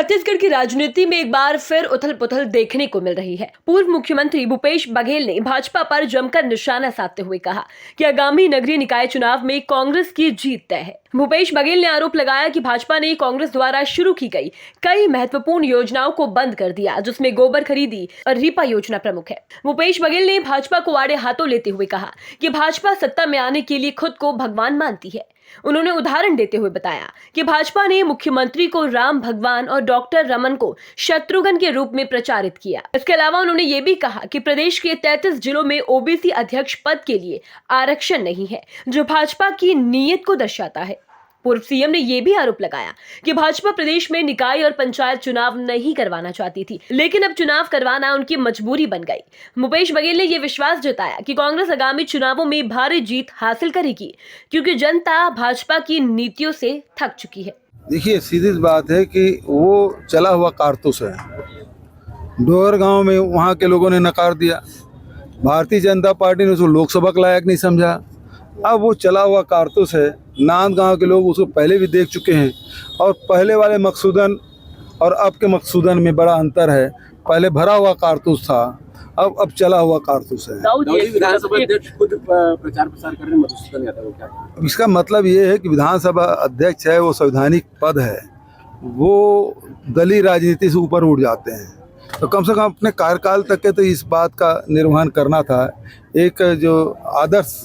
छत्तीसगढ़ की राजनीति में एक बार फिर उथल पुथल देखने को मिल रही है। पूर्व मुख्यमंत्री भूपेश बघेल ने भाजपा पर जमकर निशाना साधते हुए कहा कि आगामी नगरीय निकाय चुनाव में कांग्रेस की जीत तय है। भूपेश बघेल ने आरोप लगाया कि भाजपा ने कांग्रेस द्वारा शुरू की गई कई महत्वपूर्ण योजनाओं को बंद कर दिया, जिसमें गोबर खरीदी और रीपा योजना प्रमुख है। भूपेश बघेल ने भाजपा को आड़े हाथों लेते हुए कहा कि भाजपा सत्ता में आने के लिए खुद को भगवान मानती है। उन्होंने उदाहरण देते हुए बताया कि भाजपा ने मुख्यमंत्री को राम भगवान और डॉक्टर रमन को शत्रुघ्न के रूप में प्रचारित किया। इसके अलावा उन्होंने ये भी कहा कि प्रदेश के 33 जिलों में ओबीसी अध्यक्ष पद के लिए आरक्षण नहीं है, जो भाजपा की नीयत को दर्शाता है। पूर्व सीएम ने यह भी आरोप लगाया कि भाजपा प्रदेश में निकाय और पंचायत चुनाव नहीं करवाना चाहती थी, लेकिन अब चुनाव करवाना उनकी मजबूरी बन गई। भूपेश बघेल ने यह विश्वास जताया कि कांग्रेस आगामी चुनावों में भारी जीत हासिल करेगी, क्योंकि जनता भाजपा की नीतियों से थक चुकी है। देखिए, सीधी बात है कि वो चला हुआ कारतूस है। डोहर गांव में वहाँ के लोगों ने नकार दिया, भारतीय जनता पार्टी ने उसको लोकसभा के लायक नहीं समझा। अब वो चला हुआ कारतूस है। नांदगांव के लोग उसको पहले भी देख चुके हैं और पहले वाले मकसूदन और अब के मकसूदन में बड़ा अंतर है। पहले भरा हुआ कारतूस था, अब चला हुआ कारतूस है। विधानसभा अध्यक्ष खुद प्रचार प्रसार कर रहे हैं मधुसूदन यादव का। इसका मतलब ये है कि विधानसभा अध्यक्ष है, वो संवैधानिक पद है, वो दलीय राजनीति से ऊपर उठ जाते हैं। तो कम से कम अपने कार्यकाल तक के तो इस बात का निर्वहन करना था। एक जो आदर्श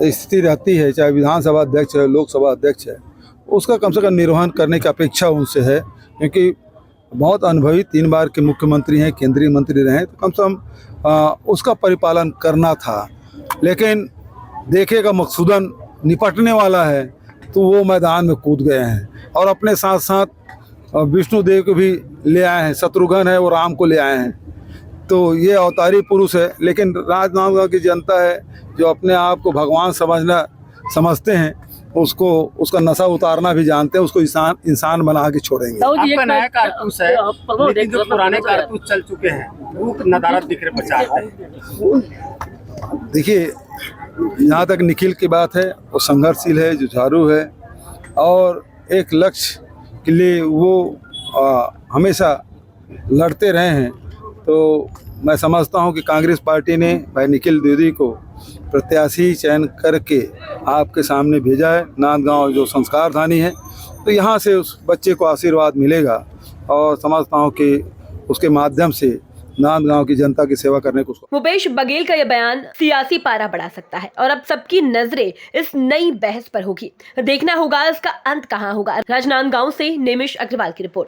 स्थिति रहती है, चाहे विधानसभा अध्यक्ष है, लोकसभा अध्यक्ष है, उसका कम से कम निर्वहन करने की अपेक्षा उनसे है, क्योंकि बहुत अनुभवी 3 बार के मुख्यमंत्री हैं, केंद्रीय मंत्री रहे, तो कम से कम उसका परिपालन करना था। लेकिन देखिएगा, मकसूदन निपटने वाला है तो वो मैदान में कूद गए हैं और अपने साथ साथ विष्णुदेव को भी ले आए हैं, शत्रुघ्न है वो राम को ले आए हैं। तो ये अवतारी पुरुष है। लेकिन राजनांदगांव की जनता है जो अपने आप को भगवान समझते हैं, उसको उसका नशा उतारना भी जानते हैं, उसको इंसान बना के छोड़ेंगे। आपका नया कारतूस है, लेकिन जो पुराने कारतूस चल चुके हैं वो नदारद दिख रहे प्रचार है। देखिए, जहाँ तक निखिल की बात है, वो संघर्षशील है, जुझारू है और एक लक्ष्य के लिए वो हमेशा लड़ते रहे हैं। तो मैं समझता हूं कि कांग्रेस पार्टी ने भाई निखिल द्विवेदी को प्रत्याशी चयन करके आपके सामने भेजा है। नांदगांव जो संस्कार धानी है, तो यहाँ से उस बच्चे को आशीर्वाद मिलेगा और समझता हूं कि उसके माध्यम से नांदगांव की जनता की सेवा करने को। भूपेश बघेल का यह बयान सियासी पारा बढ़ा सकता है और अब सबकी नजरें इस नई बहस पर होगी। देखना होगा इसका अंत कहां होगा। राजनांदगांव से निमिष अग्रवाल की रिपोर्ट।